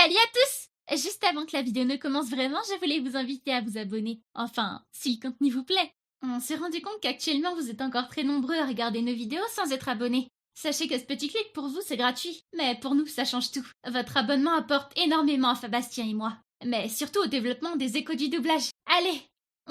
Salut à tous! Juste avant que la vidéo ne commence vraiment, je voulais vous inviter à vous abonner. Enfin, si le contenu vous plaît. On s'est rendu compte qu'actuellement vous êtes encore très nombreux à regarder nos vidéos sans être abonnés. Sachez que ce petit clic pour vous c'est gratuit, mais pour nous ça change tout. Votre abonnement apporte énormément à Fabastien et moi, mais surtout au développement des échos du doublage. Allez,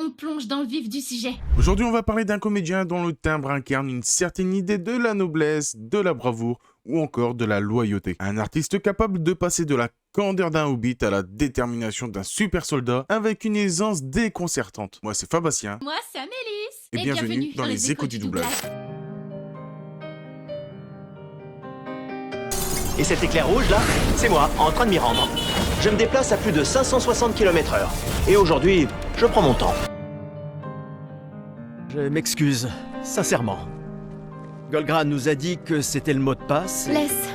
on plonge dans le vif du sujet. Aujourd'hui, on va parler d'un comédien dont le timbre incarne une certaine idée de la noblesse, de la bravoure ou encore de la loyauté. Un artiste capable de passer de la candeur d'un hobbit à la détermination d'un super soldat avec une aisance déconcertante. Moi, c'est Fabastien. Moi c'est Amélis. Et bienvenue dans les échos du doublage. Et cet éclair rouge là, c'est moi, en train de m'y rendre. Je me déplace à plus de 560 km/h. Et aujourd'hui, je prends mon temps. Je m'excuse, sincèrement. Golgra nous a dit que c'était le mot de passe. Laisse.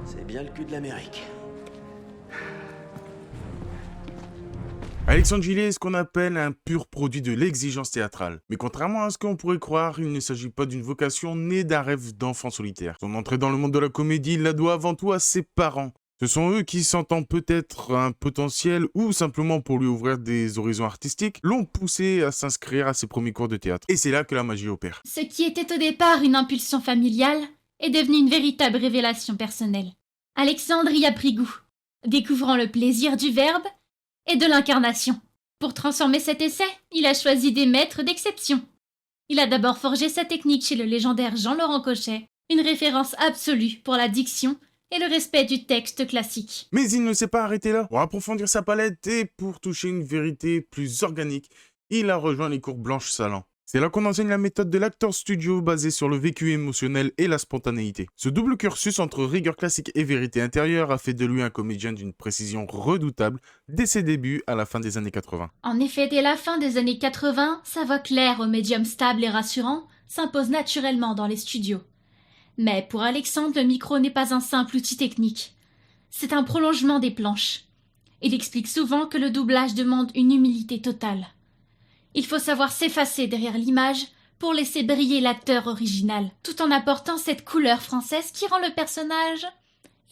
C'est bien le cul de l'Amérique. Alexandre Gillet est ce qu'on appelle un pur produit de l'exigence théâtrale. Mais contrairement à ce qu'on pourrait croire, il ne s'agit pas d'une vocation née d'un rêve d'enfant solitaire. Son entrée dans le monde de la comédie, il la doit avant tout à ses parents. Ce sont eux qui, sentant peut-être un potentiel ou simplement pour lui ouvrir des horizons artistiques, l'ont poussé à s'inscrire à ses premiers cours de théâtre. Et c'est là que la magie opère. Ce qui était au départ une impulsion familiale est devenu une véritable révélation personnelle. Alexandre y a pris goût, découvrant le plaisir du verbe et de l'incarnation. Pour transformer cet essai, il a choisi des maîtres d'exception. Il a d'abord forgé sa technique chez le légendaire Jean-Laurent Cochet, une référence absolue pour la diction et le respect du texte classique. Mais il ne s'est pas arrêté là. Pour approfondir sa palette et pour toucher une vérité plus organique, il a rejoint les cours Blanche Salan. C'est là qu'on enseigne la méthode de l'acteur studio basée sur le vécu émotionnel et la spontanéité. Ce double cursus entre rigueur classique et vérité intérieure a fait de lui un comédien d'une précision redoutable dès ses débuts à la fin des années 80. En effet, dès la fin des années 80, sa voix claire au médium stable et rassurant s'impose naturellement dans les studios. Mais pour Alexandre, le micro n'est pas un simple outil technique. C'est un prolongement des planches. Il explique souvent que le doublage demande une humilité totale. Il faut savoir s'effacer derrière l'image pour laisser briller l'acteur original, tout en apportant cette couleur française qui rend le personnage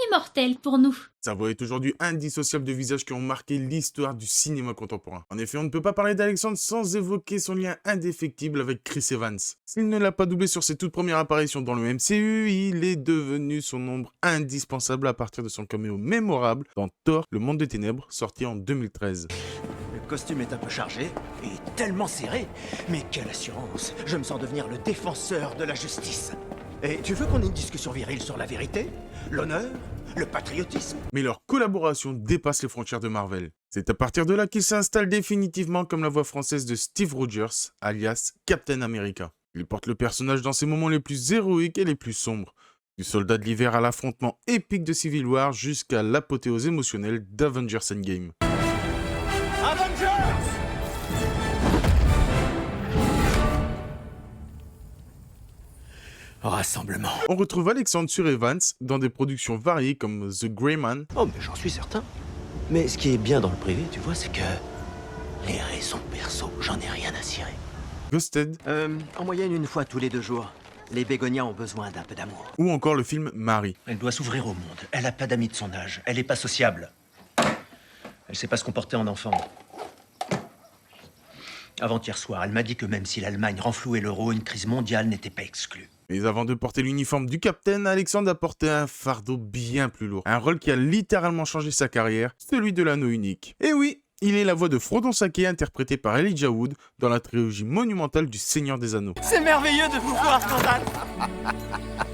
immortel pour nous. Sa voix est aujourd'hui indissociable de visages qui ont marqué l'histoire du cinéma contemporain. En effet, on ne peut pas parler d'Alexandre sans évoquer son lien indéfectible avec Chris Evans. S'il ne l'a pas doublé sur ses toutes premières apparitions dans le MCU, il est devenu son ombre indispensable à partir de son caméo mémorable dans Thor, le monde des ténèbres, sorti en 2013. Le costume est un peu chargé et tellement serré. Mais quelle assurance! Je me sens devenir le défenseur de la justice. Et tu veux qu'on ait une discussion virile sur la vérité? L'honneur? Le patriotisme? Mais leur collaboration dépasse les frontières de Marvel. C'est à partir de là qu'il s'installe définitivement comme la voix française de Steve Rogers, alias Captain America. Il porte le personnage dans ses moments les plus héroïques et les plus sombres. Du soldat de l'hiver à l'affrontement épique de Civil War jusqu'à l'apothéose émotionnelle d'Avengers Endgame. Avengers! Rassemblement. On retrouve Alexandre sur Evans dans des productions variées comme The Grey Man. Oh, mais j'en suis certain. Mais ce qui est bien dans le privé, tu vois, c'est que les raisons perso, j'en ai rien à cirer. Ghosted En moyenne, une fois tous les 2 jours, les bégonias ont besoin d'un peu d'amour. ou encore le film Marie. Elle doit s'ouvrir au monde. Elle a pas d'amis de son âge. Elle est pas sociable. Elle sait pas se comporter en enfant. Avant-hier soir, elle m'a dit que même si l'Allemagne renflouait l'euro, une crise mondiale n'était pas exclue. Mais avant de porter l'uniforme du Capitaine, Alexandre a porté un fardeau bien plus lourd. Un rôle qui a littéralement changé sa carrière, celui de l'anneau unique. Et oui, il est la voix de Frodon Sake interprété par Elijah Wood dans la trilogie monumentale du Seigneur des Anneaux. C'est merveilleux de vous voir, Scandale.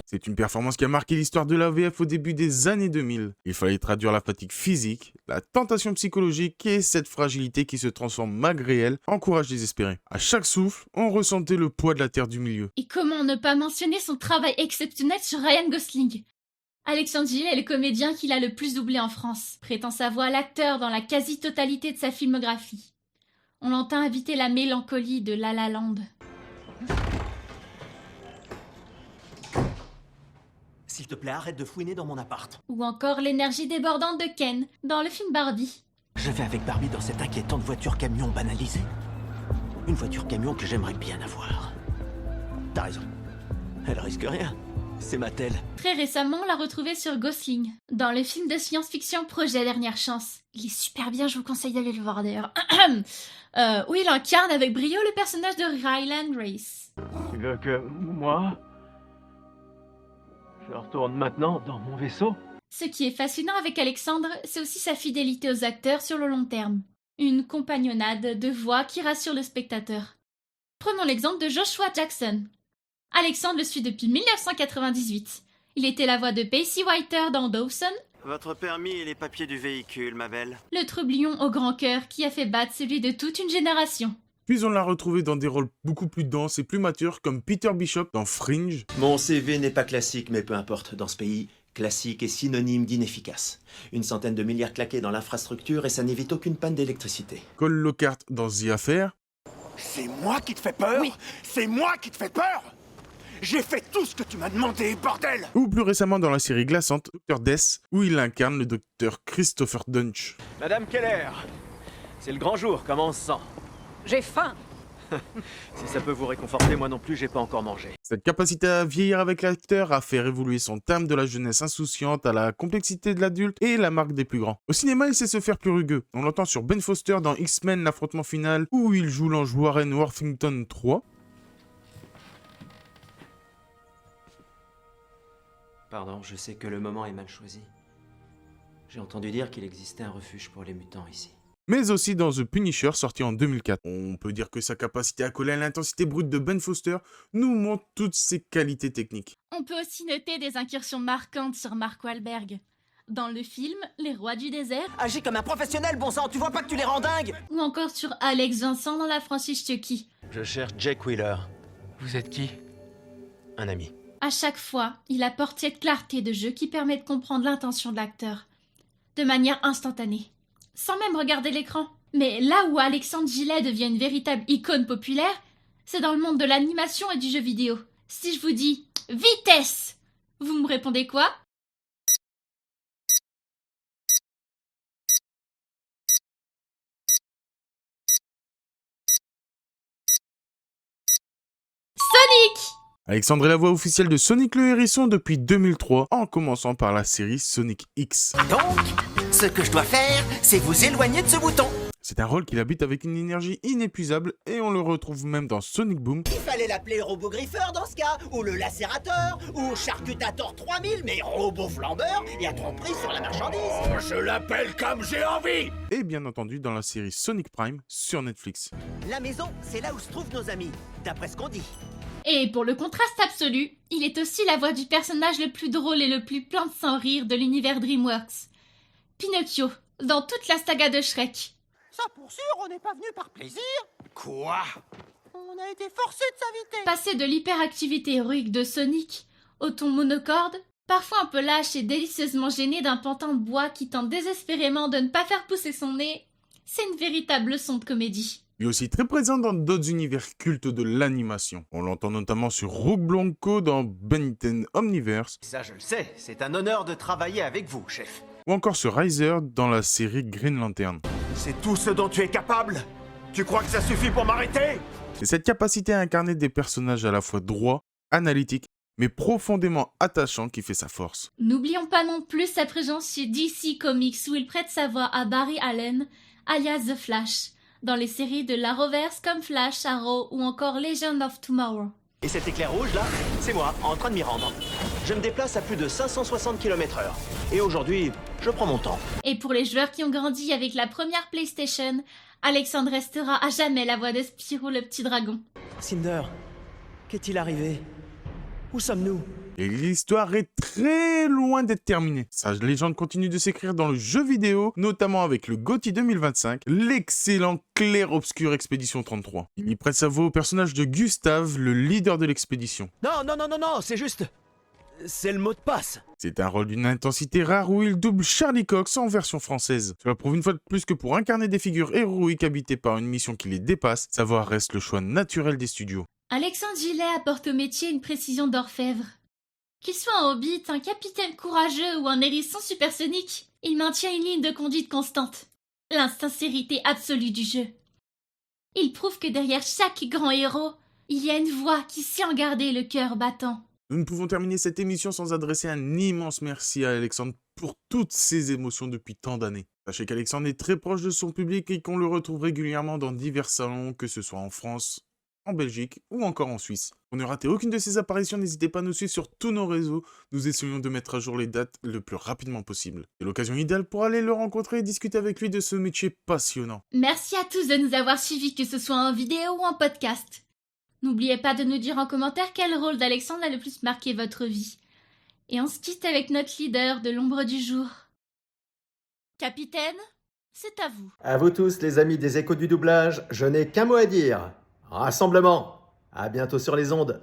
C'est une performance qui a marqué l'histoire de la VF au début des années 2000. Il fallait traduire la fatigue physique, la tentation psychologique et cette fragilité qui se transforme malgré elle en courage désespéré. À chaque souffle, on ressentait le poids de la terre du milieu. Et comment ne pas mentionner son travail exceptionnel sur Ryan Gosling? Alexandre Gillet est le comédien qu'il a le plus doublé en France, prêtant sa voix à l'acteur dans la quasi-totalité de sa filmographie. On l'entend inviter la mélancolie de La La Land. S'il te plaît, arrête de fouiner dans mon appart. Ou encore l'énergie débordante de Ken dans le film Barbie. Je vais avec Barbie dans cette inquiétante voiture-camion banalisée. Une voiture-camion que j'aimerais bien avoir. T'as raison. Elle risque rien. C'est Mattel. Très récemment, on l'a retrouvé sur Gosling, dans le film de science-fiction Projet Dernière Chance. Il est super bien, je vous conseille d'aller le voir d'ailleurs. Où il incarne avec brio le personnage de Ryland Grace. Tu veux que moi, je retourne maintenant dans mon vaisseau? Ce qui est fascinant avec Alexandre, c'est aussi sa fidélité aux acteurs sur le long terme. Une compagnonnade de voix qui rassure le spectateur. Prenons l'exemple de Joshua Jackson. Alexandre le suit depuis 1998. Il était la voix de Pacey Whiter dans Dawson, Votre permis et les papiers du véhicule, ma belle. le trublion au grand cœur qui a fait battre celui de toute une génération. Puis on l'a retrouvé dans des rôles beaucoup plus denses et plus matures comme Peter Bishop dans Fringe, Mon CV n'est pas classique, mais peu importe. Dans ce pays, classique est synonyme d'inefficace. 100 de milliards claqués dans l'infrastructure et ça n'évite aucune panne d'électricité. Cole Lockhart dans The Affair, C'est moi qui te fais peur? Oui. C'est moi qui te fais peur? J'ai fait tout ce que tu m'as demandé, bordel! ou plus récemment dans la série glaçante Dr. Death, où il incarne le docteur Christopher Dunch. Madame Keller, c'est le grand jour, comment on se sent? J'ai faim. Si ça peut vous réconforter, moi non plus, j'ai pas encore mangé. Cette capacité à vieillir avec l'acteur a fait évoluer son terme de la jeunesse insouciante à la complexité de l'adulte et la marque des plus grands. Au cinéma, il sait se faire plus rugueux. On l'entend sur Ben Foster dans X-Men l'affrontement final, où il joue l'ange Warren Worthington 3. Pardon, je sais que le moment est mal choisi. J'ai entendu dire qu'il existait un refuge pour les mutants ici. Mais aussi dans The Punisher, sorti en 2004. On peut dire que sa capacité à coller à l'intensité brute de Ben Foster nous montre toutes ses qualités techniques. On peut aussi noter des incursions marquantes sur Mark Wahlberg. Dans le film Les Rois du désert, Agis comme un professionnel, bon sang, tu vois pas que tu les rends dingues? ou encore sur Alex Vincent dans la franchise Chucky. Je cherche Jake Wheeler, Vous êtes qui? un ami. À chaque fois, il apporte cette clarté de jeu qui permet de comprendre l'intention de l'acteur. De manière instantanée. Sans même regarder l'écran. Mais là où Alexandre Gillet devient une véritable icône populaire, c'est dans le monde de l'animation et du jeu vidéo. Si je vous dis « vitesse », vous me répondez quoi? Sonic! Alexandre est la voix officielle de Sonic le Hérisson depuis 2003, en commençant par la série Sonic X. Donc, ce que je dois faire, c'est vous éloigner de ce bouton. C'est un rôle qu'il habite avec une énergie inépuisable et on le retrouve même dans Sonic Boom, Il fallait l'appeler Robogriffeur dans ce cas, ou le Lacérateur, ou Charcutator 3000, mais Robot Flambeur et à tromperie sur la marchandise. Je l'appelle comme j'ai envie. et bien entendu dans la série Sonic Prime sur Netflix. La maison, c'est là où se trouvent nos amis, d'après ce qu'on dit. Et pour le contraste absolu, il est aussi la voix du personnage le plus drôle et le plus plein de sans rire de l'univers DreamWorks. Pinocchio, dans toute la saga de Shrek. Ça pour sûr, on n'est pas venu par plaisir. Quoi? On a été forcé de s'inviter. Passer de l'hyperactivité héroïque de Sonic au ton monocorde, parfois un peu lâche et délicieusement gêné d'un pantin de bois qui tente désespérément de ne pas faire pousser son nez, c'est une véritable leçon de comédie. Il est aussi très présent dans d'autres univers cultes de l'animation. On l'entend notamment sur Rogue Blanco dans Ben 10 Omniverse, Ça je le sais, c'est un honneur de travailler avec vous, chef. ou encore sur Riser dans la série Green Lantern. C'est tout ce dont tu es capable? Tu crois que ça suffit pour m'arrêter? C'est cette capacité à incarner des personnages à la fois droits, analytiques, mais profondément attachants qui fait sa force. N'oublions pas non plus sa présence chez DC Comics où il prête sa voix à Barry Allen, alias The Flash, dans les séries de l'Arrowverse comme Flash, Arrow ou encore Legend of Tomorrow. Et cet éclair rouge là, c'est moi, en train de m'y rendre. Je me déplace à plus de 560 km/h. Et aujourd'hui, je prends mon temps. Et pour les joueurs qui ont grandi avec la première PlayStation, Alexandre restera à jamais la voix de Spyro le petit dragon. Cinder, qu'est-il arrivé? Où sommes-nous? Et l'histoire est très loin d'être terminée. Sa légende continue de s'écrire dans le jeu vidéo, notamment avec le GOTY 2025, l'excellent Clair Obscur Expédition 33. Il y prête sa voix au personnage de Gustave, le leader de l'expédition. Non, c'est juste... C'est le mot de passe. C'est un rôle d'une intensité rare où il double Charlie Cox en version française. Cela prouve une fois de plus que pour incarner des figures héroïques habitées par une mission qui les dépasse, sa voix reste le choix naturel des studios. Alexandre Gillet apporte au métier une précision d'orfèvre. Qu'il soit un hobbit, un capitaine courageux ou un hérisson supersonique, il maintient une ligne de conduite constante. L'insincérité absolue du jeu. Il prouve que derrière chaque grand héros, Il y a une voix qui sait en garder le cœur battant. Nous ne pouvons terminer cette émission sans adresser un immense merci à Alexandre pour toutes ses émotions depuis tant d'années. Sachez qu'Alexandre est très proche de son public et qu'on le retrouve régulièrement dans divers salons, que ce soit en France, en Belgique ou encore en Suisse. Pour ne rater aucune de ses apparitions, n'hésitez pas à nous suivre sur tous nos réseaux. Nous essayons de mettre à jour les dates le plus rapidement possible. C'est l'occasion idéale pour aller le rencontrer et discuter avec lui de ce métier passionnant. Merci à tous de nous avoir suivis, que ce soit en vidéo ou en podcast. N'oubliez pas de nous dire en commentaire quel rôle d'Alexandre a le plus marqué votre vie. Et on se quitte avec notre leader de l'ombre du jour. Capitaine, c'est à vous. À vous tous les amis des échos du doublage, je n'ai qu'un mot à dire. Rassemblement. À bientôt sur les ondes.